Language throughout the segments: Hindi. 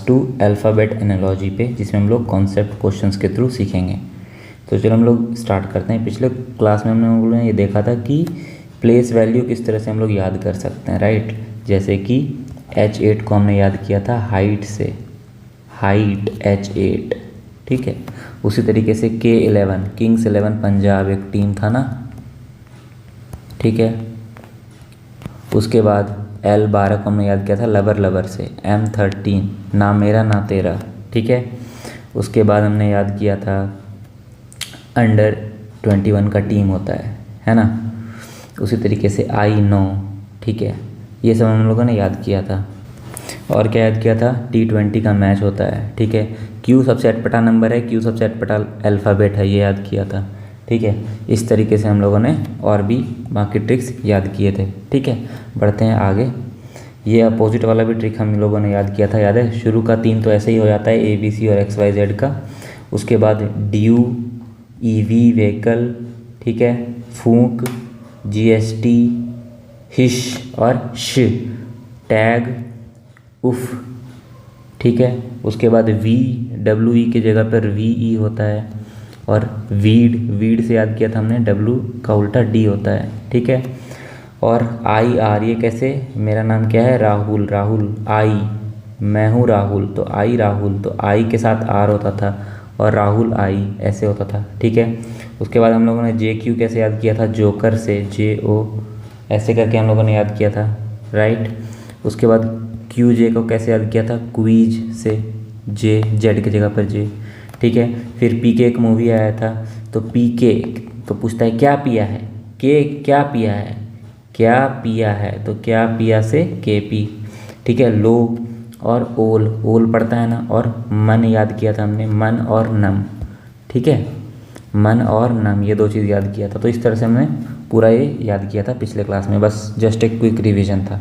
पार्ट्स 2 अल्फ़ाबेट एनालॉजी पे, जिसमें हम लोग कॉन्सेप्ट क्वेश्चंस के थ्रू सीखेंगे। तो चलो हम लोग स्टार्ट करते हैं। पिछले क्लास में हमने हम लोगों ने ये देखा था कि प्लेस वैल्यू किस तरह से हम लोग याद कर सकते हैं, राइट। जैसे कि H8 को हमने याद किया था हाइट से, हाइट H8, ठीक है। उसी तरीके से K11 किंग्स 11 पंजाब एक टीम था ना, ठीक है। उसके बाद L12 को हमने याद किया था लवर लवर से, M13 ना मेरा ना तेरा, ठीक है। उसके बाद हमने याद किया था अंडर 21 का टीम होता है ना। उसी तरीके से I9, ठीक है। ये सब हम लोगों ने याद किया था। और क्या याद किया था, T20 का मैच होता है, ठीक है। Q सबसे अटपटा नंबर है, Q सबसे अटपटा अल्फ़ाबेट है, ये याद किया था, ठीक है। इस तरीके से हम लोगों ने और भी बाकी ट्रिक्स याद किए थे, ठीक है। बढ़ते हैं आगे। ये अपोजिट वाला भी ट्रिक हम लोगों ने याद किया था, याद है। शुरू का 3 तो ऐसे ही हो जाता है, ABC और XYZ का। उसके बाद DU, EV व्हीकल, ठीक है, फूंक, GST, हिश और श, टैग, उफ, ठीक है। उसके बाद WE की जगह पर VE होता है। और वीड से याद किया था हमने, W का उल्टा D होता है, ठीक है। और IR, ये कैसे, मेरा नाम क्या है, राहुल, मैं हूँ राहुल, तो राहुल, तो I के साथ R होता था और राहुल I ऐसे होता था, ठीक है। उसके बाद हम लोगों ने JQ कैसे याद किया था, जोकर से, JO ऐसे करके हम लोगों ने याद किया था, राइट। उसके बाद QJ को कैसे याद किया था, क्वीज से, Z की जगह पर J, ठीक है। फिर PK एक मूवी आया था, तो PK तो पूछता है क्या पिया है, क्या पिया है, तो क्या पिया से KP, ठीक है। लो और ओल पड़ता है ना। और मन याद किया था हमने, मन और नम, ठीक है। मन और नम, ये 2 चीज़ याद किया था। तो इस तरह से हमने पूरा ये याद किया था पिछले क्लास में, बस जस्ट एक क्विक रिवीजन था।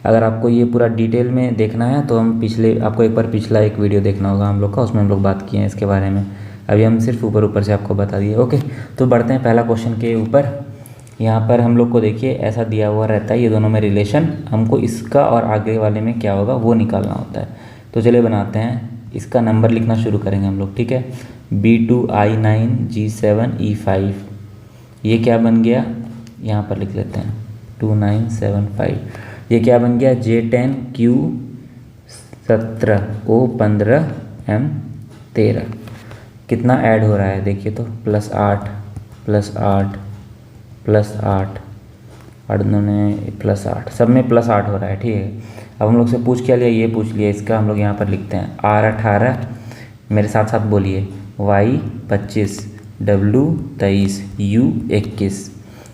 अगर आपको ये पूरा डिटेल में देखना है तो आपको एक बार पिछला एक वीडियो देखना होगा हम लोग का, उसमें हम लोग बात किए हैं इसके बारे में। अभी हम सिर्फ ऊपर से आपको बता दिए, ओके। तो बढ़ते हैं पहला क्वेश्चन के ऊपर। यहाँ पर हम लोग को देखिए ऐसा दिया हुआ रहता है, ये दोनों में रिलेशन, हमको इसका और आगे वाले में क्या होगा वो निकालना होता है। तो चलिए बनाते हैं, इसका नंबर लिखना शुरू करेंगे हम लोग, ठीक है। B2 I9 G7 E5, ये क्या बन गया, यहाँ पर लिख लेते हैं 2975। ये क्या बन गया, J10 Q17 O15 M13। कितना ऐड हो रहा है देखिए तो, +8 +8 +8 और +8, सब में +8 हो रहा है, ठीक है। अब हम लोग से पूछ क्या लिया, ये पूछ लिया, इसका हम लोग यहाँ पर लिखते हैं R18, मेरे साथ साथ बोलिए, Y 25, W 23, U 21।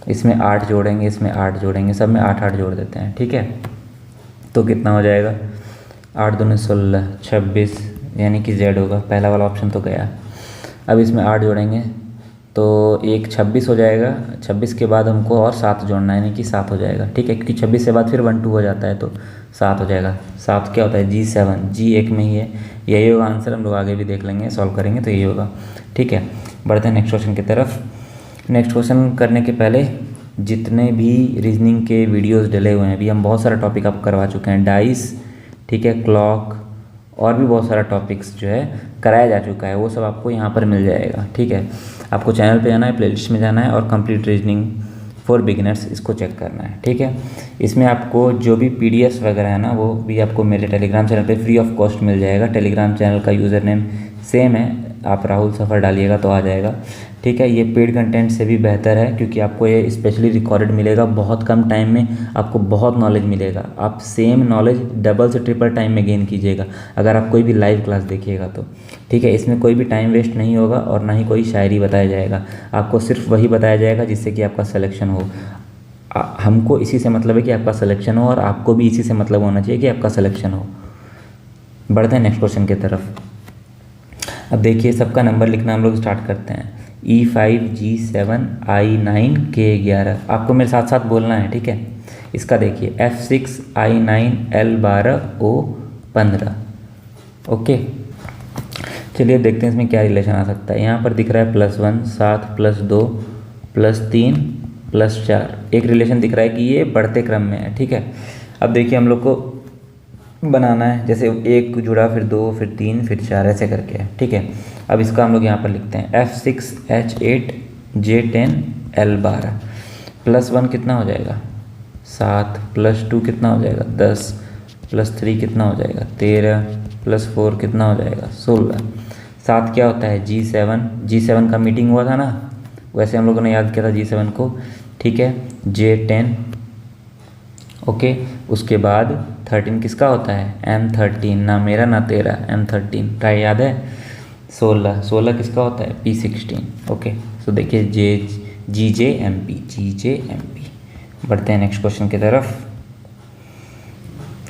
इसमें 8 जोड़ेंगे, इसमें 8 जोड़ेंगे, सब में 8 जोड़ देते हैं, ठीक है। तो कितना हो जाएगा, 8 दूनी 16, 26, यानी कि Z होगा, पहला वाला ऑप्शन तो गया। अब इसमें 8 जोड़ेंगे तो एक 26 हो जाएगा, 26 के बाद हमको और 7 जोड़ना है, यानी कि 7 हो जाएगा, ठीक है। क्योंकि 26 से बाद फिर 1 2 हो जाता है, तो 7 हो जाएगा। 7 क्या होता है, G7, G एक में ही है, यही होगा आंसर। हम लोग आगे भी देख लेंगे, सॉल्व करेंगे तो यही होगा, ठीक है। बढ़ते हैं नेक्स्ट क्वेश्चन की तरफ। नेक्स्ट क्वेश्चन करने के पहले जितने भी रीजनिंग के वीडियोस डले हुए हैं, अभी हम बहुत सारा टॉपिक आप करवा चुके हैं, डाइस, ठीक है, क्लॉक और भी बहुत सारा टॉपिक्स जो है कराया जा चुका है, वो सब आपको यहाँ पर मिल जाएगा, ठीक है। आपको चैनल पे जाना है, प्लेलिस्ट में जाना है और कंप्लीट रीजनिंग फॉर बिगिनर्स इसको चेक करना है, ठीक है। इसमें आपको जो भी PDFs वगैरह है ना, वो भी आपको मेरे टेलीग्राम चैनल पे फ्री ऑफ कॉस्ट मिल जाएगा। टेलीग्राम चैनल का यूज़र नेम सेम है, आप राहुल सफ़र डालिएगा तो आ जाएगा, ठीक है। ये पेड कंटेंट से भी बेहतर है, क्योंकि आपको ये स्पेशली रिकॉर्डेड मिलेगा, बहुत कम टाइम में आपको बहुत नॉलेज मिलेगा। आप सेम नॉलेज डबल से ट्रिपल टाइम में गेन कीजिएगा अगर आप कोई भी लाइव क्लास देखिएगा तो, ठीक है। इसमें कोई भी टाइम वेस्ट नहीं होगा और ना ही कोई शायरी बताया जाएगा, आपको सिर्फ वही बताया जाएगा जिससे कि आपका सिलेक्शन हो। हमको इसी से मतलब है कि आपका सिलेक्शन हो, और आपको भी इसी से मतलब होना चाहिए कि आपका सिलेक्शन हो। बढ़ते हैं नेक्स्ट क्वेश्चन की तरफ। अब देखिए, सबका नंबर लिखना हम लोग स्टार्ट करते हैं। E5 G7 I9 K11, आपको मेरे साथ साथ बोलना है, ठीक है। इसका देखिए F6 I9 L12 O15, okay. चलिए देखते हैं इसमें क्या रिलेशन आ सकता है। यहाँ पर दिख रहा है +1 7 +2 +3 +4, एक रिलेशन दिख रहा है कि ये बढ़ते क्रम में है, ठीक है। अब देखिए हम लोग को बनाना है, जैसे एक जुड़ा फिर दो फिर तीन फिर चार ऐसे करके है, ठीक है। अब इसका हम लोग यहाँ पर लिखते हैं F6H8J10L12 +1 कितना हो जाएगा 7, +2 कितना हो जाएगा 10, +3 कितना हो जाएगा 13, +4 कितना हो जाएगा 16। 7 क्या होता है G7 का मीटिंग हुआ था ना, वैसे हम लोगों ने याद किया था G7 को, ठीक है। J10 okay. उसके बाद 13 किसका होता है M13, ना मेरा ना तेरा, M13 ट्राई याद है। 16 किसका होता है P16 ओके। सो देखिए GJMP। बढ़ते हैं नेक्स्ट क्वेश्चन की तरफ।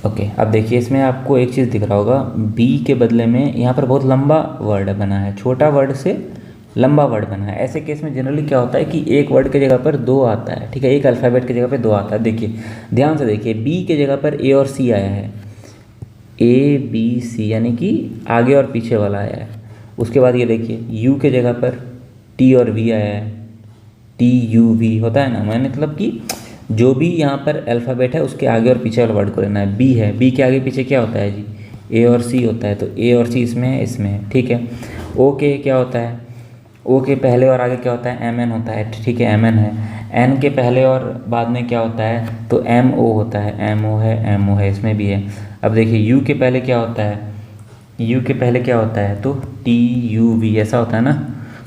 ओके अब देखिए इसमें आपको एक चीज़ दिख रहा होगा, B के बदले में यहाँ पर बहुत लंबा वर्ड बना है, छोटा वर्ड से लंबा वर्ड बना है। ऐसे केस में जनरली क्या होता है कि एक वर्ड की जगह पर दो आता है, ठीक है, एक अल्फ़ाबेट की जगह पर दो आता है। देखिए ध्यान से देखिए, बी की जगह पर ए और सी आया है, ABC यानी कि आगे और पीछे वाला आया है। उसके बाद ये देखिए यू के जगह पर टी और वी आया है, TUV होता है ना, मैंने मतलब कि जो भी यहाँ पर अल्फ़ाबेट है उसके आगे और पीछे वाला वर्ड को लेना है। बी है, बी के आगे पीछे क्या होता है जी, ए और सी होता है, तो ए और सी इसमें है, ठीक है। ओ के क्या होता है, ओ के पहले और आगे क्या होता है MN होता है, ठीक है, MN है। एन के पहले और बाद में क्या होता है, तो MO होता है, MO है, इसमें भी है। अब देखिए यू के पहले क्या होता है, यू के पहले क्या होता है, तो TUV ऐसा होता है ना,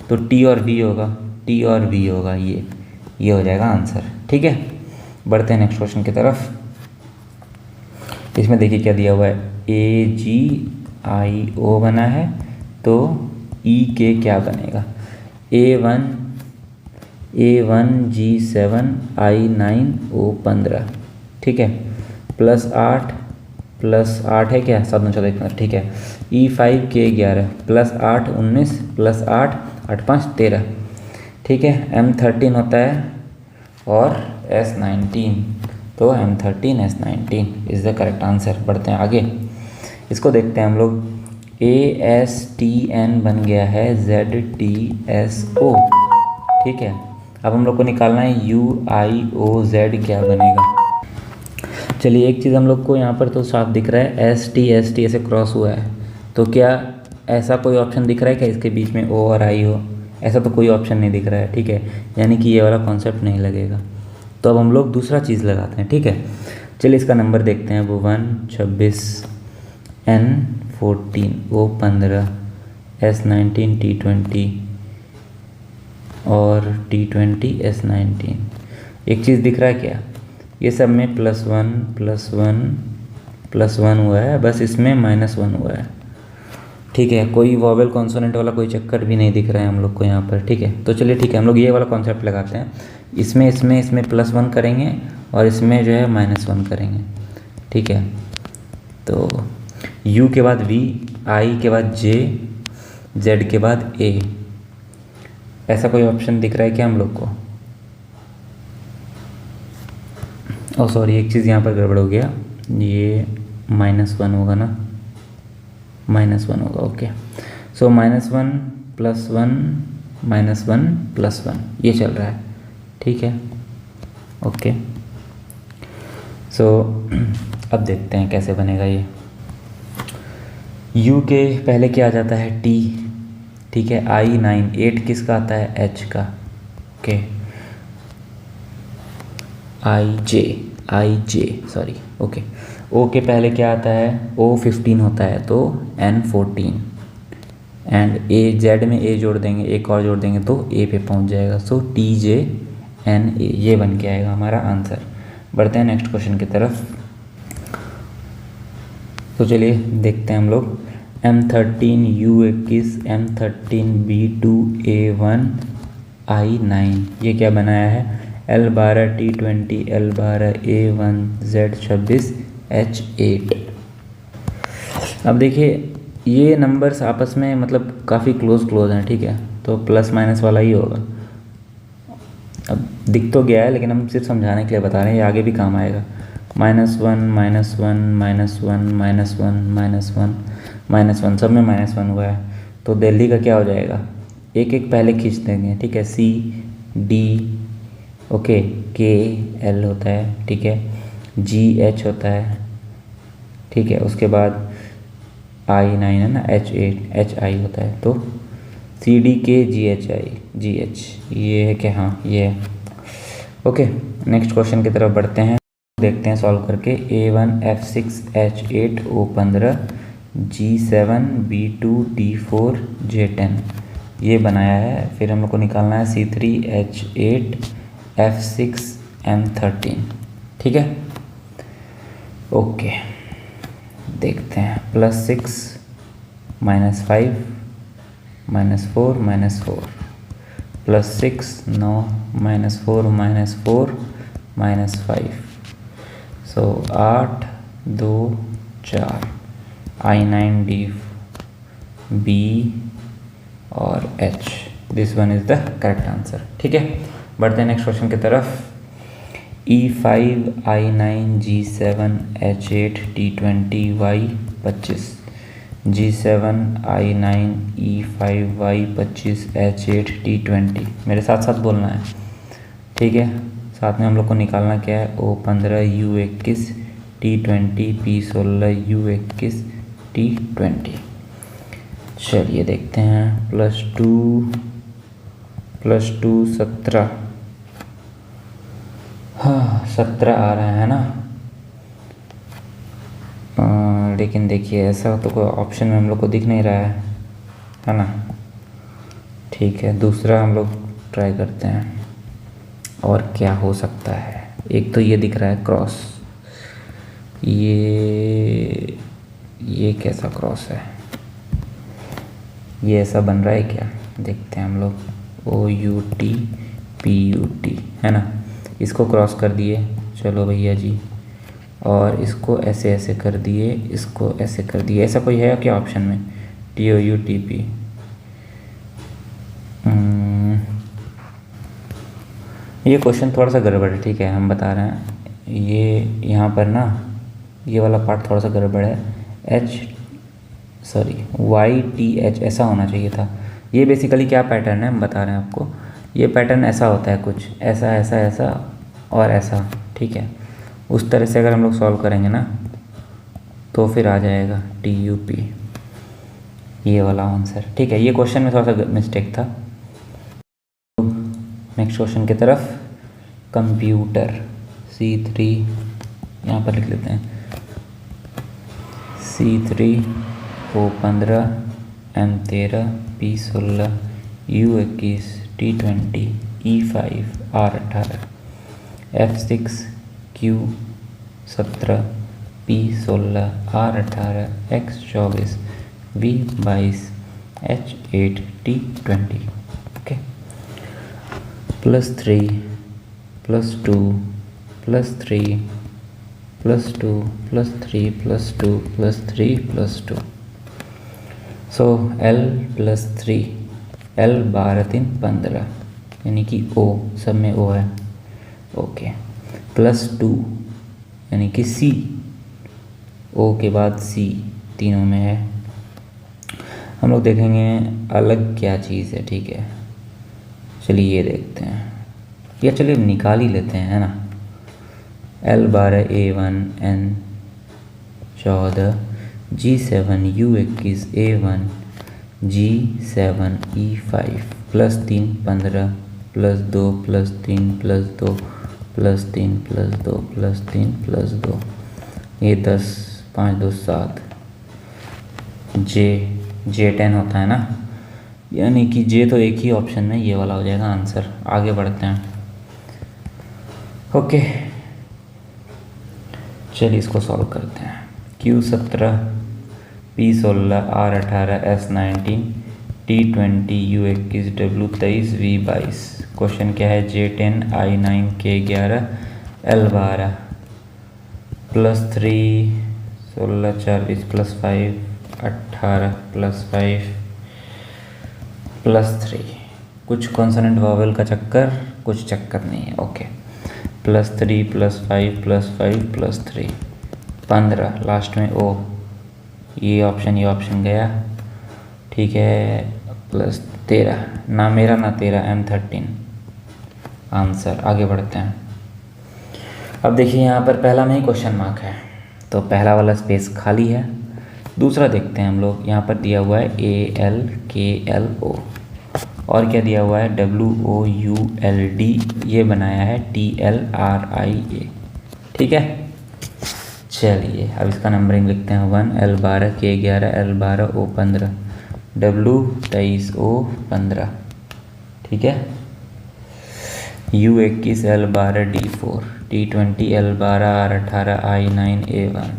तो T और V होगा, ये हो जाएगा आंसर, ठीक है। बढ़ते हैं नेक्स्ट क्वेश्चन की तरफ। इसमें देखिए क्या दिया हुआ है, AGIO बना है, तो EK क्या बनेगा, A1G7I9O15, ठीक है, +8 है क्या 7 9 14 15, ठीक है। E5K11 +8 19 +8 8 5 13, ठीक है। M13 होता है और S19, तो M13 S19 is the correct answer. बढ़ते हैं आगे, इसको देखते हैं हम लोग। ASTN बन गया है ZTSO, ठीक है। अब हम लोग को निकालना है UIOZ क्या बनेगा। चलिए एक चीज़ हम लोग को यहाँ पर तो साफ दिख रहा है, ST ऐसे क्रॉस हुआ है, तो क्या ऐसा कोई ऑप्शन दिख रहा है क्या इसके बीच में O और I हो, ऐसा तो कोई ऑप्शन नहीं दिख रहा है, ठीक है, यानी कि ये वाला कॉन्सेप्ट नहीं लगेगा। तो अब हम लोग दूसरा चीज़ लगाते हैं, ठीक है। चलिए इसका नंबर देखते हैं, वो 1 26 N14 O15 S19 T20 और T20 S19। एक चीज़ दिख रहा है क्या, ये सब में +1 हुआ है, बस इसमें -1 हुआ है, ठीक है। कोई वॉवेल कॉन्सोनेंट वाला कोई चक्कर भी नहीं दिख रहा है हम लोग को यहाँ पर, ठीक है। तो चलिए ठीक है, हम लोग ये वाला कॉन्सेप्ट लगाते हैं। इसमें +1 करेंगे और इसमें जो है -1 करेंगे, ठीक है। तो U के बाद V, I के बाद J, Z के बाद A, ऐसा कोई ऑप्शन दिख रहा है क्या हम लोग को। ओह सॉरी, एक चीज़ यहाँ पर गड़बड़ हो गया, ये -1 होगा ना, -1 होगा, ओके। सो -1 +1 -1 +1 ये चल रहा है, ठीक है, ओके। सो अब देखते हैं कैसे बनेगा ये। U के पहले क्या आ जाता है T, ठीक है। I9 8 किसका आता है H का, okay. I J sorry, okay. O के पहले क्या आता है, O15 होता है, तो N14 एंड A, Z में A जोड़ देंगे, एक और जोड़ देंगे तो A पे पहुंच जाएगा, सो TJNA ये बन के आएगा हमारा आंसर। बढ़ते हैं नेक्स्ट क्वेश्चन की तरफ। तो चलिए देखते हैं हम लोग, M13 U21 M13 B2 A1 I9 ये क्या बनाया है, L12 T20 L12 A1 Z26 H8। अब देखिए ये नंबर्स आपस में मतलब काफ़ी क्लोज हैं, ठीक है, तो +- वाला ही होगा। अब दिख तो गया है लेकिन हम सिर्फ समझाने के लिए बता रहे हैं, ये आगे भी काम आएगा। -1 -1 सब में -1 हुआ है, तो दिल्ली का क्या हो जाएगा, एक एक पहले खींच देंगे, ठीक है। C D okay, K L होता है, ठीक है, G H होता है, ठीक है। उसके बाद I9 है ना, HI होता है, तो CDK GH ये है कि हाँ ये है। ओके, नेक्स्ट क्वेश्चन की तरफ बढ़ते हैं, देखते हैं सॉल्व करके। A1 F6 H8 O15 G7 B2 D4 J10 ये बनाया है। फिर हम लोग को निकालना है C3 H8 F6 M13, ठीक है। ओके, देखते हैं। +6 -5 -4 -4 +6 9 -4 -4 -5, सो 8 2 4 I9 D B और H, this one is the correct answer, ठीक है। बढ़ते हैं नेक्स्ट क्वेश्चन की तरफ। E5 I9 G7 H8 T20 Y25 G7 I9 E5 Y25 H8 T20, मेरे साथ साथ बोलना है, ठीक है। साथ में हम लोग को निकालना क्या है, O15 U21 T20 P16 U21 T20। चलिए देखते हैं। +2 17, हाँ 17 आ रहा है ना। लेकिन देखिए ऐसा तो कोई ऑप्शन में हम लोग को दिख नहीं रहा है ना। ठीक है, दूसरा हम लोग ट्राई करते हैं और क्या हो सकता है। एक तो ये दिख रहा है क्रॉस, ये कैसा क्रॉस है, ये ऐसा बन रहा है क्या, देखते हैं हम लोग। OUT PUT है ना, इसको क्रॉस कर दिए, चलो भैया जी, और इसको ऐसे ऐसे कर दिए, इसको ऐसे कर दिए। ऐसा कोई है क्या ऑप्शन में, TOUTP? ये क्वेश्चन थोड़ा सा गड़बड़ है, ठीक है, हम बता रहे हैं। ये यहाँ पर ना ये वाला पार्ट थोड़ा सा गड़बड़ है, YTH ऐसा होना चाहिए था। ये बेसिकली क्या पैटर्न है हम बता रहे हैं आपको। ये पैटर्न ऐसा होता है कुछ, ऐसा ऐसा ऐसा और ऐसा, ठीक है। उस तरह से अगर हम लोग सॉल्व करेंगे ना तो फिर आ जाएगा TUP, ये वाला आंसर, ठीक है। ये क्वेश्चन में थोड़ा सा मिस्टेक था। नेक्स्ट क्वेश्चन की तरफ। कंप्यूटर C3 यहाँ पर लिख लेते हैं, C3 O15 M13 P16 U21 T20 E5 R18 F6 Q17 P16 R18 X24 V22 H8 T20, okay. +3 +2 +3 +2 +3 +2 +3 +2, सो L +3 L 12 3 15, यानी कि O, सब में O है, ओके। +2 यानी कि C, O के बाद C तीनों में है। हम लोग देखेंगे अलग क्या चीज़ है, ठीक है। चलिए ये देखते हैं, या चलिए निकाल ही लेते हैं, है ना। L12 A1 N 14 G7 U21 A1 G7 E5 +3 15 +2 +3 +2 +3 +2 +3 +2, ये 10 5 2 7 J10 होता है ना, यानी कि J तो एक ही ऑप्शन में ये वाला हो जाएगा आंसर। आगे बढ़ते हैं, ओके। चलिए इसको सॉल्व करते हैं। Q17 P16 R18 S19 T20 U21 W23 V22, question क्या है, J10 I9 K11 L12 +3 16 40 +5 18 +5 +3, कुछ कॉन्सोनेंट वॉवेल का चक्कर, कुछ चक्कर नहीं है, ओके। +3 +5 +5 +3 15, लास्ट में O, ये ऑप्शन गया, ठीक है। +13, ना मेरा ना तेरा, M13 आंसर। आगे बढ़ते हैं। अब देखिए यहाँ पर पहला में ही क्वेश्चन मार्क है, तो पहला वाला स्पेस खाली है। दूसरा देखते हैं हम लोग, यहाँ पर दिया हुआ है ALKLO और क्या दिया हुआ है WOULD, ये बनाया है TLRIA। ठीक है, चलिए अब इसका नंबरिंग लिखते हैं 1 L12 K11 L12 O15 W23 O15। ठीक है, U21 L12 D4 T20 L12 R18 I9 A1।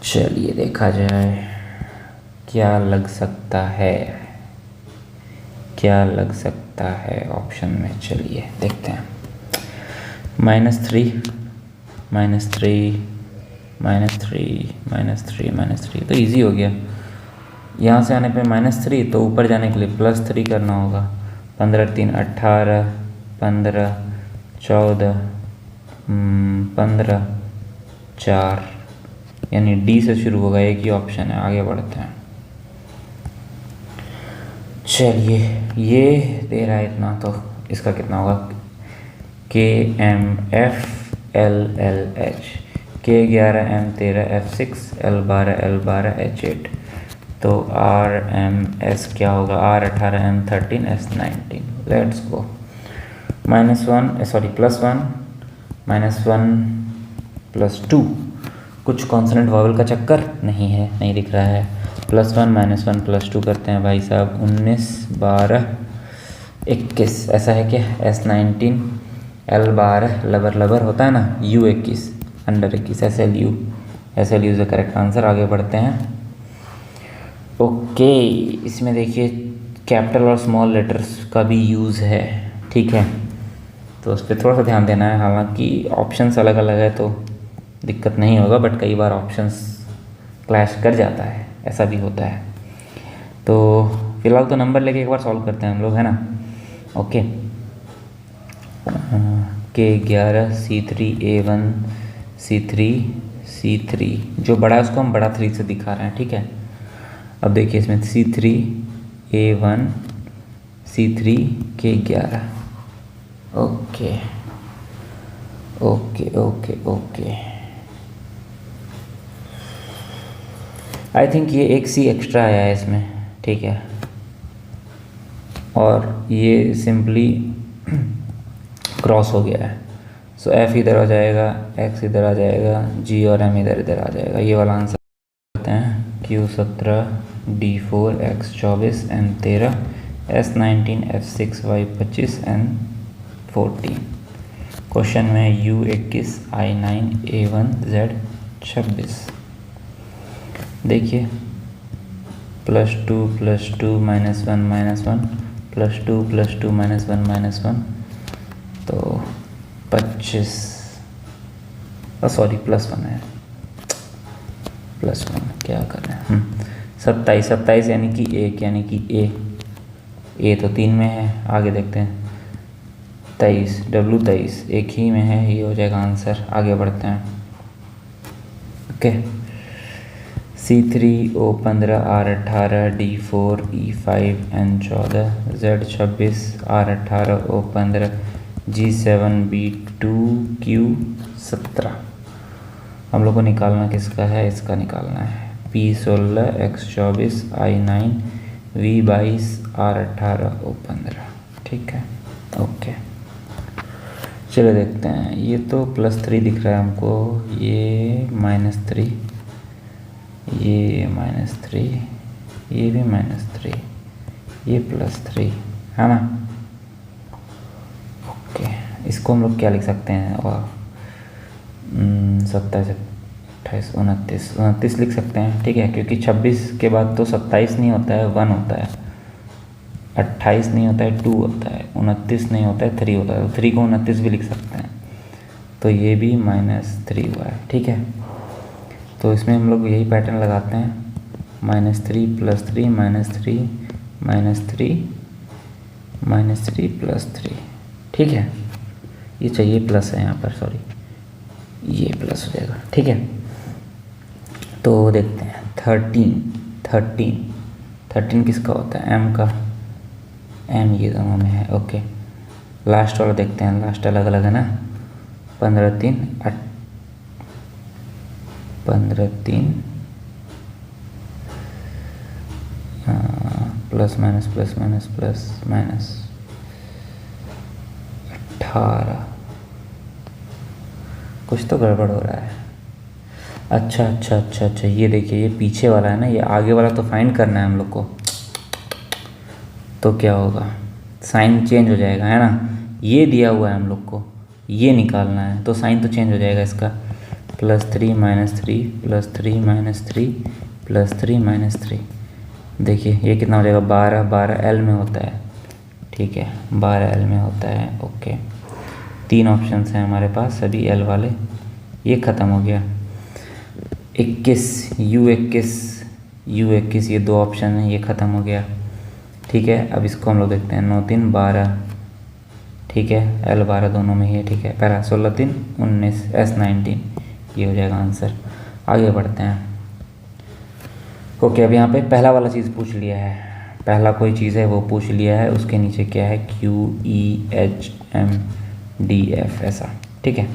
चलिए देखा जाए क्या लग सकता है, क्या लग सकता है ऑप्शन में। चलिए देखते हैं, -3 -3 -3 -3 तो इजी हो गया। यहाँ से आने पे -3 तो ऊपर जाने के लिए +3 करना होगा। 15 3 18 15 14 15 4, यानी डी से शुरू होगा, एक ही ऑप्शन है। आगे बढ़ते हैं। चलिए ये दे रहा है इतना, तो इसका कितना होगा KMF LLH K11 M13 F6 L12 L12 H8। तो RMS क्या होगा R18 M13 S19। Let's go -1 +1 -1 +2, कुछ कॉन्सोनेंट वॉवल का चक्कर नहीं है, नहीं दिख रहा है। +1 -1 +2 करते हैं भाई साहब, 19 12 21। ऐसा है क्या S19 L12 लबर लबर होता है ना, U21 under 21 SLU is the correct answer. आगे बढ़ते हैं। ओके, इसमें देखिए कैपिटल और स्मॉल लेटर्स का भी यूज़ है। ठीक है, तो उस पर थोड़ा सा ध्यान देना है। हालांकि ऑप्शंस अलग अलग है तो दिक्कत नहीं होगा, बट कई बार ऑप्शंस क्लैश कर जाता है, ऐसा भी होता है। तो फिलहाल तो नंबर लेके एक बार सॉल्व करते हैं हम लोग, है ना। Okay, K11 C3 A1 C3 C3, जो बड़ा है उसको हम बड़ा 3 से दिखा रहे हैं। ठीक है, अब देखिए इसमें C3 A1 C3 K11। Okay okay okay okay, I think ये एक सी एक्स्ट्रा आया है इसमें। ठीक है, और ये सिंपली क्रॉस हो गया है। सो F इधर आ जाएगा, X इधर आ जाएगा, G और M इधर इधर आ जाएगा। ये वाला आंसर करते हैं Q17 D4 X24 M13 S19 F6 Y25 N14। Question में U21 I9 A1 Z26। देखिए +2 +2 -1 -1 +2 +2 -1 -1, तो 25, सॉरी +1 है, +1 क्या कर रहे हैं 27 यानी कि 1, यानी कि ए तो 3 में है। आगे देखते हैं 23 W23 एक ही में है, ये हो जाएगा आंसर। आगे बढ़ते हैं। Okay, C3 O15 R18 D4 E5 N14 Z26 R18 O15 G7 B2 Q17। हम लोग को निकालना किसका है, इसका निकालना है P16 X24 I9 V22 R18 O15। ठीक है, ओके चलो देखते हैं। ये तो +3 दिख रहा है हमको, ये -3, ये -3, ये भी -3, ये +3 है ना। ओके, इसको हम लोग क्या लिख सकते हैं, और 27 28 29 लिख सकते हैं। ठीक है, क्योंकि 26 के बाद तो 27 नहीं होता है, 1 होता है। 28 नहीं होता है, 2 होता है। 29 नहीं होता है, 3 होता है। तो 3 को 29 भी लिख सकते हैं। तो ये भी -3 हुआ है। ठीक है, तो इसमें हम लोग यही पैटर्न लगाते हैं, -3 +3 -3 -3 +3। ठीक है, ये चाहिए प्लस है यहाँ पर, सॉरी ये प्लस हो जाएगा। ठीक है, तो देखते हैं 13 किसका होता है, M का। M ये दोनों में है। ओके, लास्ट वाला देखते हैं, लास्ट अलग अलग है ना। 15 3 15 3 plus minus plus minus plus minus 18। कुछ तो गड़बड़ हो रहा है। अच्छा अच्छा अच्छा अच्छा, ये देखिए, ये पीछे वाला है ना, ये आगे वाला तो फाइंड करना है हम लोग को। तो क्या होगा, साइन चेंज हो जाएगा, है ना। ये दिया हुआ है हम लोग को, ये निकालना है, तो साइन तो चेंज हो जाएगा इसका। +3 -3 +3 -3 +3 -3। देखिए ये कितना हो जाएगा, 12 12 L में होता है, ठीक है, 12 L में होता है। ओके, 3 ऑप्शंस हैं हमारे पास, सभी L वाले। ये ख़त्म हो गया। 21 U21 ये 2 ऑप्शन हैं, ये ख़त्म हो गया, ठीक है। अब इसको हम लोग देखते हैं, 9 3 12, ठीक है, L 12 दोनों में ही है, ठीक है। पहला 16 3 19 S 19, ये हो जाएगा आंसर। आगे बढ़ते हैं। ओके, अब यहाँ पे पहला वाला चीज़ पूछ लिया है, पहला कोई चीज़ है वो पूछ लिया है, उसके नीचे क्या है, QEHMDF ऐसा, ठीक है।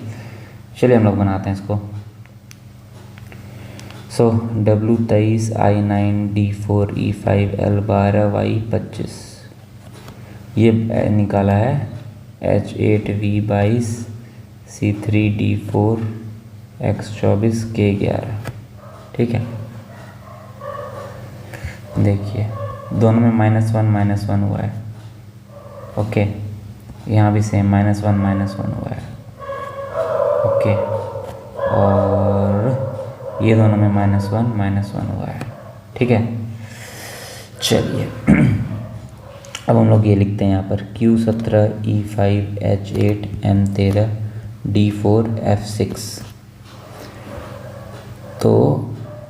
चलिए हम लोग बनाते हैं इसको। सो W23 I9 D4 E5 L 12 Y 25, ये निकाला है H8 V22 C3 D4 X24 K11, ठीक है। देखिए दोनों में -1 हुआ है। ओके, यहाँ भी सेम -1 हुआ है। ओके, और ये दोनों में -1 हुआ है, ठीक है। चलिए अब हम लोग ये लिखते हैं यहाँ पर Q17 E5 H8 M13 D4 F6। तो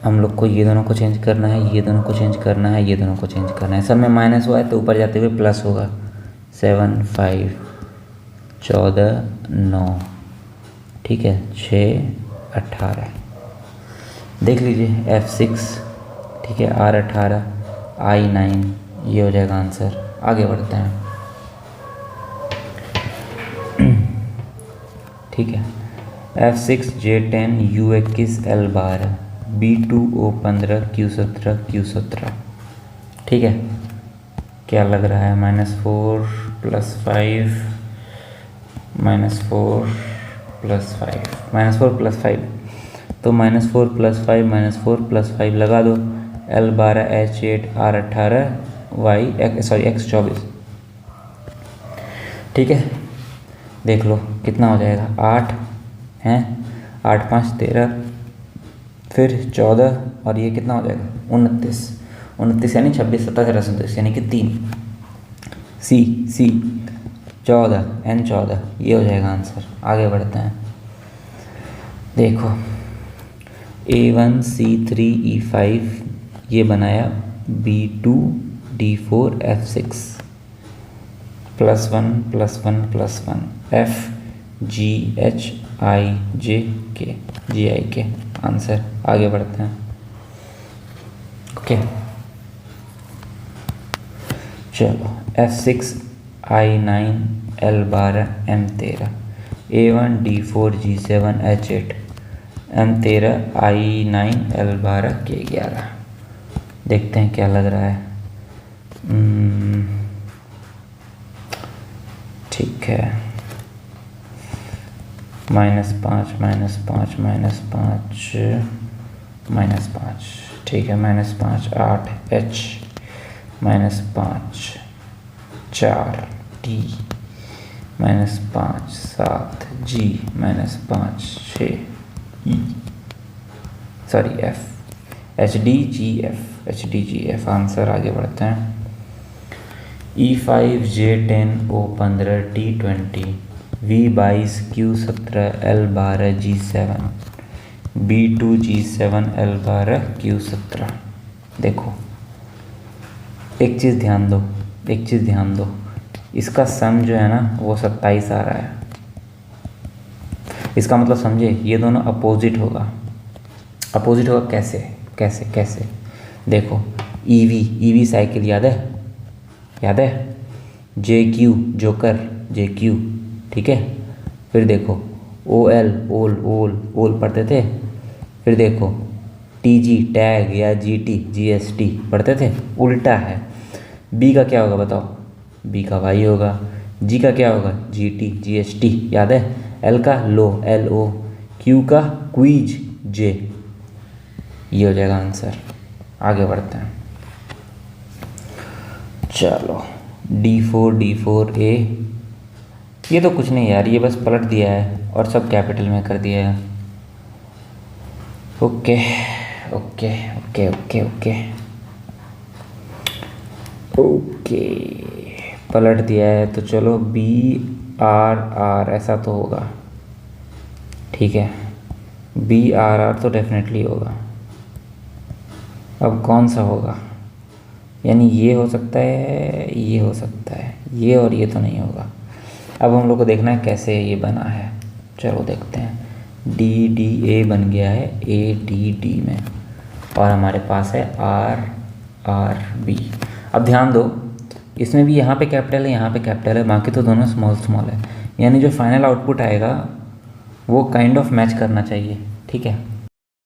हम लोग को ये दोनों को चेंज करना है, ये दोनों को चेंज करना है, ये दोनों को चेंज करना है। सब में माइनस हुआ है तो ऊपर जाते हुए प्लस होगा। 7 5 14 9, ठीक है, 6 18। देख लीजिए F6, ठीक है, R18 I9, ये हो जाएगा आंसर। आगे बढ़ते हैं, ठीक है। F6 J10 U21 L12 B2O15 Q17 ठीक है। क्या लग रहा है, -4 + 5 -4 + 5 -4 + 5, तो -4 + 5 -4 + 5 लगा दो। L12 H8 R18 X24, ठीक है। देख लो कितना हो जाएगा, 8 हैं, 8 5 13, फिर 14, और ये कितना हो जाएगा 29 यानी 26 27 18 29 यानी कि 3 C 14 N 14, ये हो जाएगा आंसर। आगे बढ़ते हैं, देखो A1 C3 E5 ये बनाया B2 D4 F6 +1 +1 +1 F G H I J K answer. आगे बढ़ते हैं, ओके। चलो F6 I9 L12 M13 A1 D4 G7 H8 M13 I9 L12 K11। देखते हैं क्या लग रहा है। ठीक है, -5 -5 -5, ठीक है, -5 8 H -5 4 T -5 7 G -5 6 E F HDGF answer. आगे बढ़ते हैं, E5 J10 O15 T20 V22 Q17 L12 G7 B2 G7 L12 Q17। देखो एक चीज़ ध्यान दो, इसका सम जो है ना वो 27 आ रहा है। इसका मतलब समझे, ये दोनों अपोजिट होगा। कैसे देखो, EV साइकिल याद है, JQ जोकर JQ, ठीक है। फिर देखो OL ओल पढ़ते थे, फिर देखो टी जी टैग या G T G S T पढ़ते थे, उल्टा है। बी का क्या होगा बताओ, बी का वाई होगा। जी का क्या होगा, G T G S T, याद है। एल का लो, एल ओ। क्यू का क्वीज, जे। ये हो जाएगा आंसर। आगे बढ़ते हैं, चलो डी फोर ए। ये तो कुछ नहीं यार, ये बस पलट दिया है और सब कैपिटल में कर दिया है। Okay okay okay okay okay okay, पलट दिया है तो चलो बी आर आर ऐसा तो होगा, ठीक है। बी आर आर तो डेफिनेटली होगा। अब कौन सा होगा, यानी ये हो सकता है, ये हो सकता है, ये और ये तो नहीं होगा। अब हम लोग को देखना है कैसे ये बना है, चलो देखते हैं। डी डी ए बन गया है ए डी डी में, और हमारे पास है आर आर बी। अब ध्यान दो, इसमें भी यहाँ पे कैपिटल है, यहाँ पे कैपिटल है, बाकी तो दोनों स्मॉल स्मॉल है, यानी जो फाइनल आउटपुट आएगा वो काइंड ऑफ मैच करना चाहिए, ठीक है।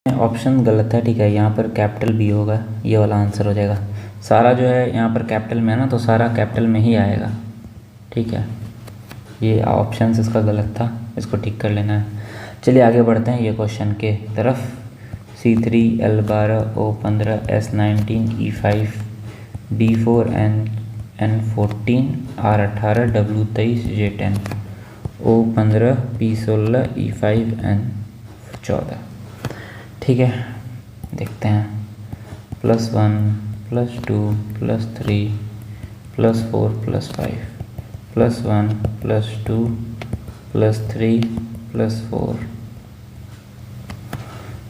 ऑप्शन गलत है, ठीक है, यहाँ पर कैपिटल बी होगा, ये वाला आंसर हो जाएगा। सारा जो है यहाँ पर कैपिटल में है ना, तो सारा कैपिटल में ही आएगा, ठीक है। ये ऑप्शन इसका गलत था, इसको ठीक कर लेना है। चलिए आगे बढ़ते हैं ये क्वेश्चन के तरफ। C3 L12 O15 S19 E5 D4 N14 R18 W23 J10 O15 P16 E5 N14, ठीक है। देखते हैं, +1 +2 +3 +4 +5 +1 +2 +3 +4,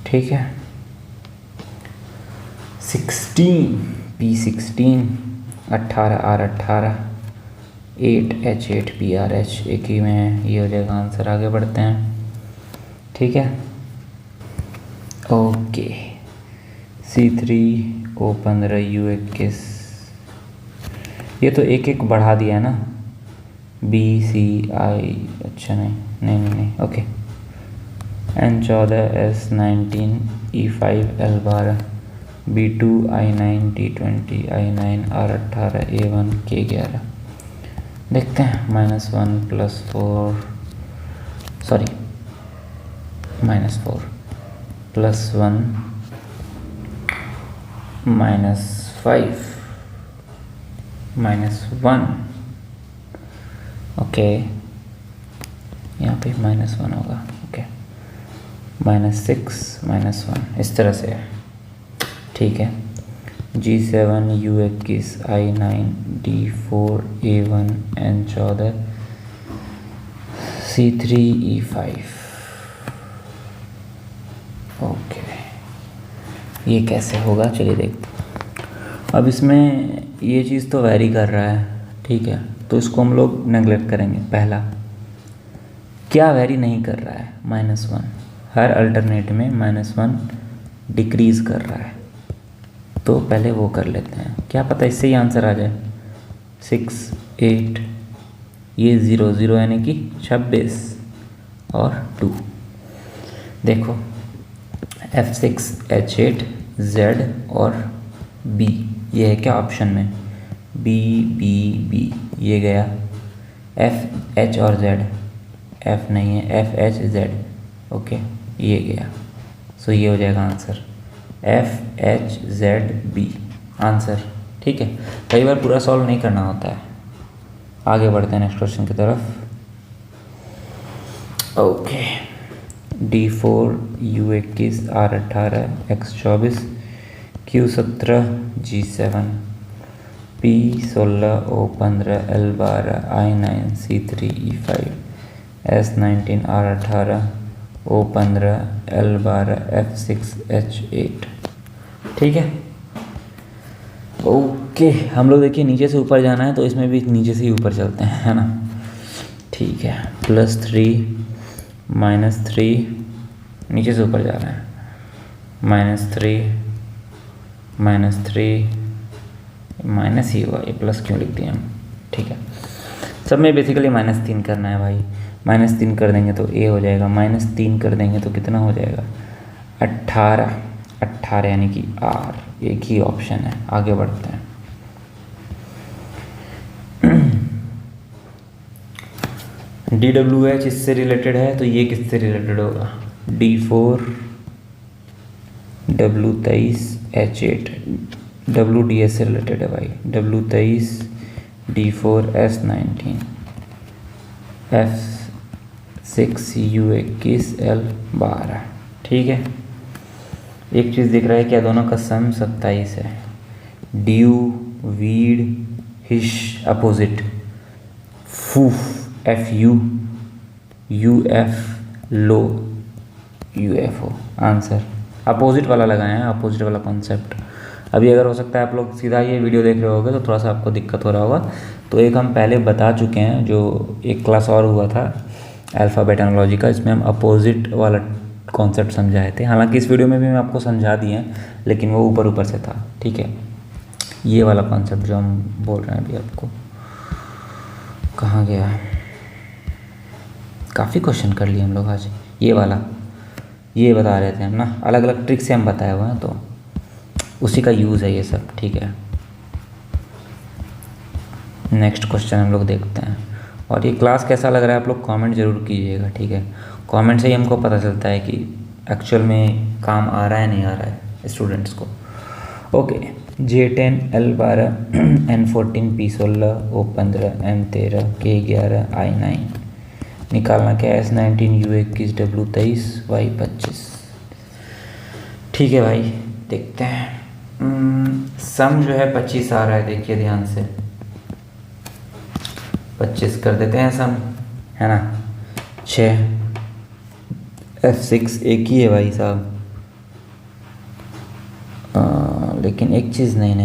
ठीक है। 16 P16 18 R18 8 H8 PRH, एक ही में है, ये हो जाएगा आंसर। आगे बढ़ते हैं, ठीक है। ओके, C3 O15 U21, ये तो एक एक बढ़ा दिया है ना, B C I, अच्छा नहीं, okay. N14 S19 E5 L12 B2 I9 T20 I9 R18 A1 K11। देखते हैं, -1 +4 सॉरी -4 +1 -5 -1, ओके, यहाँ पे -1 होगा, ओके। -6 -1 इस तरह से है, ठीक है। G7 U21 I9 D4 A1 N14 C3 E5, okay. ये कैसे होगा, चलिए देखते हैं। अब इसमें ये चीज़ तो वैरी कर रहा है, ठीक है, तो इसको हम लोग नेगलेक्ट करेंगे। पहला क्या वैरी नहीं कर रहा है, -1, हर अल्टरनेट में -1 डिक्रीज़ कर रहा है, तो पहले वो कर लेते हैं, क्या पता इससे ही आंसर आ जाए। 6 8, ये 0 0 यानी कि 26 और 2। देखो F6 H8 Z और B, ये है क्या ऑप्शन में, B B B, ये गया। F H और Z, F नहीं है, F H Z, ओके, ये गया। सो ये हो जाएगा answer F H Z B answer, ठीक है। कई बार पूरा सॉल्व नहीं करना होता है। आगे बढ़ते हैं नेक्स्ट क्वेश्चन की तरफ। Okay, D4 U21 R18 X24 Q17 G7 P16 O15 L12 I9 C3 E5 S19 R18 O15 L12 F6 H8, ठीक है। ओके, हम लोग देखिए नीचे से ऊपर जाना है, तो इसमें भी नीचे से ही ऊपर चलते हैं, है ना, ठीक है। +3 -3, नीचे से ऊपर जा रहे हैं, -3 -3 माइनस ही हुआ, ये प्लस क्यों लिख दिया हम, ठीक है। सब में बेसिकली -3 करना है भाई, -3 कर देंगे तो A हो जाएगा, -3 कर देंगे तो कितना हो जाएगा, 18 18 यानी कि आर, एक ही ऑप्शन है। आगे बढ़ते हैं। DWH इससे रिलेटेड है, तो ये किससे रिलेटेड होगा? D4 W23 H8 WDS से रिलेटेड है भाई। W23 D4 S19 F6 U21 L12। ठीक है, एक चीज़ दिख रहा है क्या? दोनों का सम 27 है। ड्यू, वीड, हिश, अपोजिट, फूफ FU, UF, लो, UFO। आंसर अपोजिट वाला लगाए हैं, अपोजिट वाला कॉन्सेप्ट। अभी अगर हो सकता है आप लोग सीधा ये वीडियो देख रहे होगे तो थोड़ा सा आपको दिक्कत हो रहा होगा। तो एक हम पहले बता चुके हैं, जो एक क्लास और हुआ था अल्फ़ाबेट एनालॉजी का, इसमें हम अपोजिट वाला कॉन्सेप्ट समझाए थे। हालांकि इस वीडियो में भी मैं आपको समझा दिए हैं, लेकिन वो ऊपर ऊपर से था। ठीक है, ये वाला कॉन्सेप्ट जो हम बोल रहे हैं अभी आपको, कहाँ गया? काफ़ी क्वेश्चन कर लिए हम लोग आज। ये वाला, ये बता रहे थे हम ना, अलग अलग ट्रिक से हम बताए हुए हैं, तो उसी का यूज़ है ये सब। ठीक है, नेक्स्ट क्वेश्चन हम लोग देखते हैं। और ये क्लास कैसा लग रहा है आप लोग कमेंट ज़रूर कीजिएगा। ठीक है, कमेंट से ही हमको पता चलता है कि एक्चुअल में काम आ रहा है नहीं आ रहा है स्टूडेंट्स को। Okay, J10 L12 N14 P16 O15 M13 K11 I9 निकालना क्या है? S19 U21 W23 Y25। ठीक है भाई, देखते हैं। सम जो है 25 आ रहा है, देखिए ध्यान से। 25 कर देते हैं सम, है ना। 6 F6 एक ही है भाई साहब। लेकिन एक चीज़ नहीं,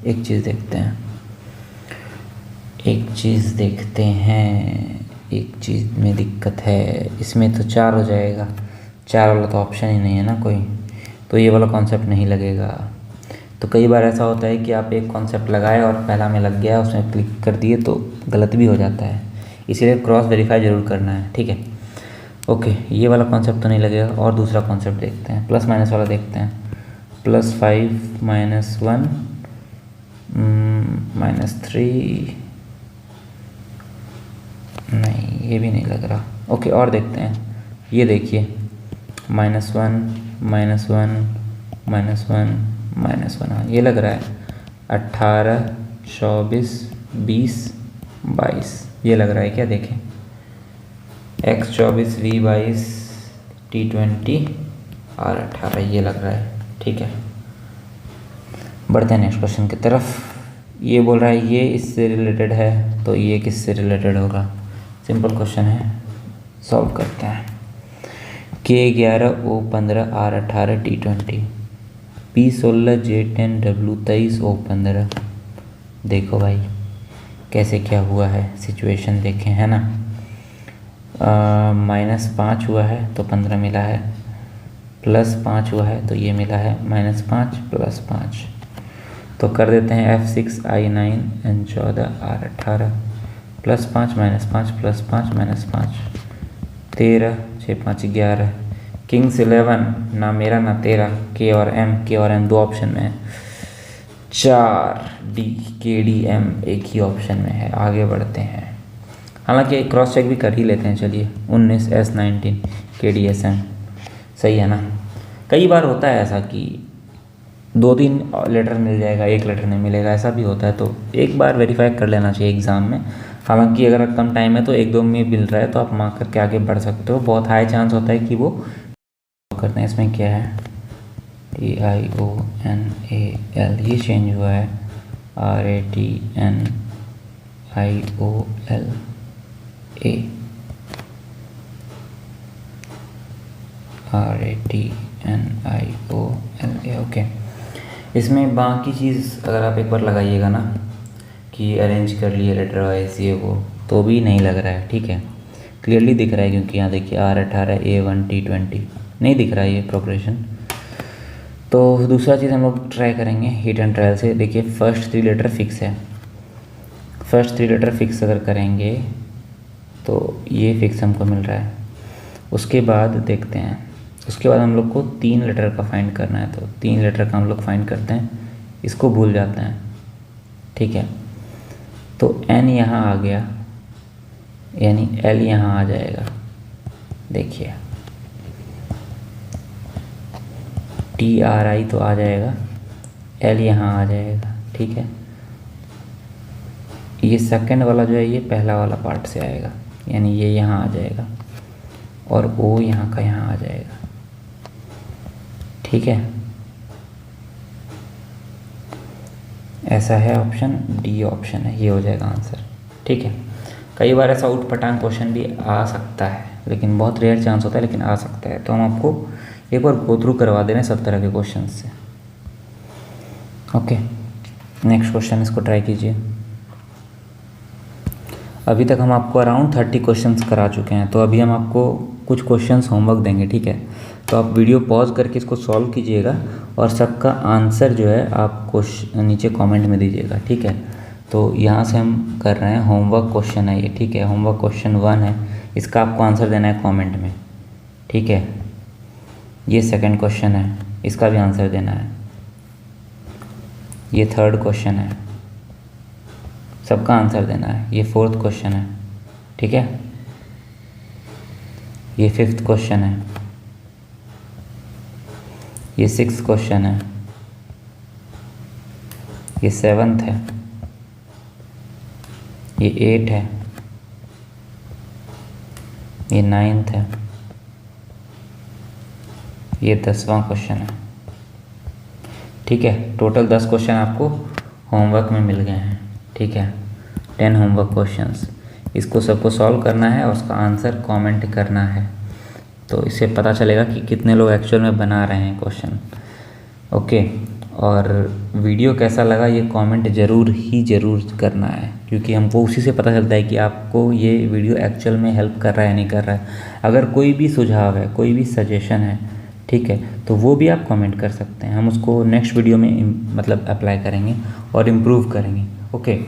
एक चीज़ देखते हैं, एक चीज़ में दिक्कत है। इसमें तो 4 हो जाएगा, 4 वाला तो ऑप्शन ही नहीं है ना कोई, तो ये वाला कॉन्सेप्ट नहीं लगेगा। तो कई बार ऐसा होता है कि आप एक कॉन्सेप्ट लगाए और पहला में लग गया, उसमें क्लिक कर दिए तो गलत भी हो जाता है, इसीलिए क्रॉस वेरीफाई ज़रूर करना है। ठीक है, ओके, ये वाला कॉन्सेप्ट तो नहीं लगेगा। और दूसरा कॉन्सेप्ट देखते हैं, प्लस माइनस वाला देखते हैं। +5 -1 -3, नहीं ये भी नहीं लग रहा। ओके, और देखते हैं। ये देखिए -1 -1 -1 हाँ ये लग रहा है। 18 24 20 22 ये लग रहा है क्या? देखें, X24 V22 T20 R18 ये लग रहा है। ठीक है, बढ़ते हैं नेक्स्ट क्वेश्चन की तरफ। ये बोल रहा है ये इससे रिलेटेड है, तो ये किससे रिलेटेड होगा? सिंपल क्वेश्चन है, सॉल्व करते हैं। K11 O15 R18 T20 P16 J10 W23 O15। देखो भाई कैसे क्या हुआ है, सिचुएशन देखें, है ना। -5 हुआ है तो 15 मिला है, +5 हुआ है तो ये मिला है -5 +5। तो कर देते हैं F6 I9 N14 R18 +5 -5 +5 -5 13 6 5 11 Kings 11 ना मेरा ना तेरा, K और M दो ऑप्शन में है। 4 D KDM एक ही ऑप्शन में है। आगे बढ़ते हैं, हालांकि क्रॉस चेक भी कर ही लेते हैं। चलिए 19 S19 KDSM सही है ना। कई बार होता है ऐसा कि 2-3 लेटर मिल जाएगा, एक लेटर नहीं मिलेगा, ऐसा भी होता है। तो एक बार वेरीफाई कर लेना चाहिए एग्ज़ाम में। हालांकि अगर कम टाइम है तो 1-2 में मिल रहा है तो आप मार्क करके आगे बढ़ सकते हो। बहुत हाई चांस होता है कि वो करते हैं। इसमें क्या है? TIONAL ये चेंज हुआ है, RATNIOLA RATNIOLA ओके। इसमें बाकी चीज़ अगर आप एक बार लगाइएगा ना कि अरेंज कर लिए लेटर वाइज ये वो, तो भी नहीं लग रहा है। ठीक है, क्लियरली दिख रहा है क्योंकि यहाँ देखिए R18 A1 T20 नहीं दिख रहा है ये प्रोग्रेशन। तो दूसरा चीज़ हम लोग ट्राई करेंगे हिट एंड ट्रायल से। देखिए फर्स्ट 3 लेटर फिक्स है, फर्स्ट 3 लेटर फिक्स अगर करेंगे तो ये फिक्स हमको मिल रहा है। उसके बाद देखते हैं उसके बाद हम लोग को 3 लेटर का फाइंड करना है, तो 3 लेटर का हम लोग फाइंड करते हैं, इसको भूल जाते हैं, ठीक है। तो N यहाँ आ गया, यानी L यहाँ आ जाएगा, देखिए TRI तो आ जाएगा, L यहाँ आ जाएगा, ठीक है। ये सेकंड वाला जो है ये पहला वाला पार्ट से आएगा, यानी ये यहाँ आ जाएगा, और O यहाँ का यहाँ आ जाएगा, ठीक है। ऐसा है ऑप्शन डी, ऑप्शन है, ये हो जाएगा आंसर, ठीक है। कई बार ऐसा उठ पटांग क्वेश्चन भी आ सकता है, लेकिन बहुत रेयर चांस होता है, लेकिन आ सकता है। तो हम आपको एक बार गो थ्रू करवा दे रहे हैं सब तरह के क्वेश्चन से। ओके, नेक्स्ट क्वेश्चन, इसको ट्राई कीजिए। अभी तक हम आपको अराउंड 30 क्वेश्चंस करा चुके हैं, तो अभी हम आपको कुछ क्वेश्चंस होमवर्क देंगे, ठीक है। तो आप वीडियो पॉज करके इसको सॉल्व कीजिएगा, और सबका आंसर जो है आप नीचे कमेंट में दीजिएगा, ठीक है। तो यहाँ से हम कर रहे हैं होमवर्क क्वेश्चन है ये, ठीक है। होमवर्क क्वेश्चन 1 है, इसका आपको आंसर देना है कमेंट में, ठीक है। ये सेकंड क्वेश्चन है, इसका भी आंसर देना है। ये थर्ड क्वेश्चन है, सबका आंसर देना है। ये फोर्थ क्वेश्चन है, ठीक है। ये फिफ्थ क्वेश्चन है। ये सिक्स्थ क्वेश्चन है। ये सेवन्थ है। ये 8 है। ये 9th है। ये 10वां क्वेश्चन है, ठीक है। टोटल 10 क्वेश्चन आपको होमवर्क में मिल गए हैं, ठीक है। 10 होमवर्क क्वेश्चंस, इसको सबको सॉल्व करना है और उसका आंसर कमेंट करना है, तो इससे पता चलेगा कि कितने लोग एक्चुअल में बना रहे हैं क्वेश्चन। ओके, और वीडियो कैसा लगा ये कमेंट ज़रूर करना है, क्योंकि हमको उसी से पता चलता है कि आपको ये वीडियो एक्चुअल में हेल्प कर रहा है नहीं कर रहा है। अगर कोई भी सुझाव है, कोई भी सजेशन है, ठीक है, तो वो भी आप कमेंट कर सकते हैं। हम उसको नेक्स्ट वीडियो में मतलब अप्लाई करेंगे और इम्प्रूव करेंगे, ओके।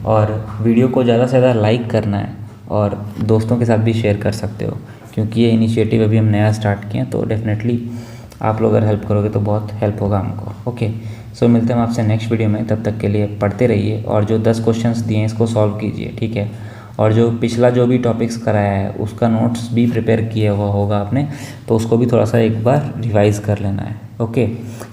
और वीडियो को ज़्यादा से ज़्यादा लाइक करना है, और दोस्तों के साथ भी शेयर कर सकते हो, क्योंकि ये इनिशिएटिव अभी हम नया स्टार्ट किए हैं, तो डेफिनेटली आप लोग अगर हेल्प करोगे तो बहुत हेल्प होगा हमको, ओके। सो मिलते हैं हम आपसे नेक्स्ट वीडियो में, तब तक के लिए पढ़ते रहिए, और जो 10 क्वेश्चंस दिए हैं इसको सॉल्व कीजिए, ठीक है। और जो पिछला जो भी टॉपिक्स कराया है उसका नोट्स भी प्रिपेयर किया हुआ होगा आपने, तो उसको भी थोड़ा सा एक बार रिवाइज़ कर लेना है, ओके।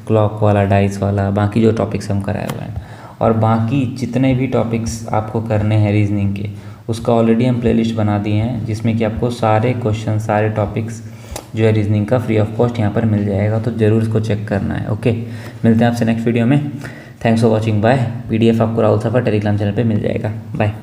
क्लॉक वाला, डाइस वाला, बाकी जो टॉपिक्स हम कराए हुए हैं, और बाकी जितने भी टॉपिक्स आपको करने हैं रीजनिंग के, उसका ऑलरेडी हम प्लेलिस्ट बना दिए हैं, जिसमें कि आपको सारे क्वेश्चन, सारे टॉपिक्स जो है रीजनिंग का फ्री ऑफ कॉस्ट यहाँ पर मिल जाएगा, तो ज़रूर इसको चेक करना है, ओके। मिलते हैं आपसे नेक्स्ट वीडियो में। Thanks for watching, bye. PDF आपको राहुल सफर टेलीग्राम चैनल पे मिल जाएगा, बाय।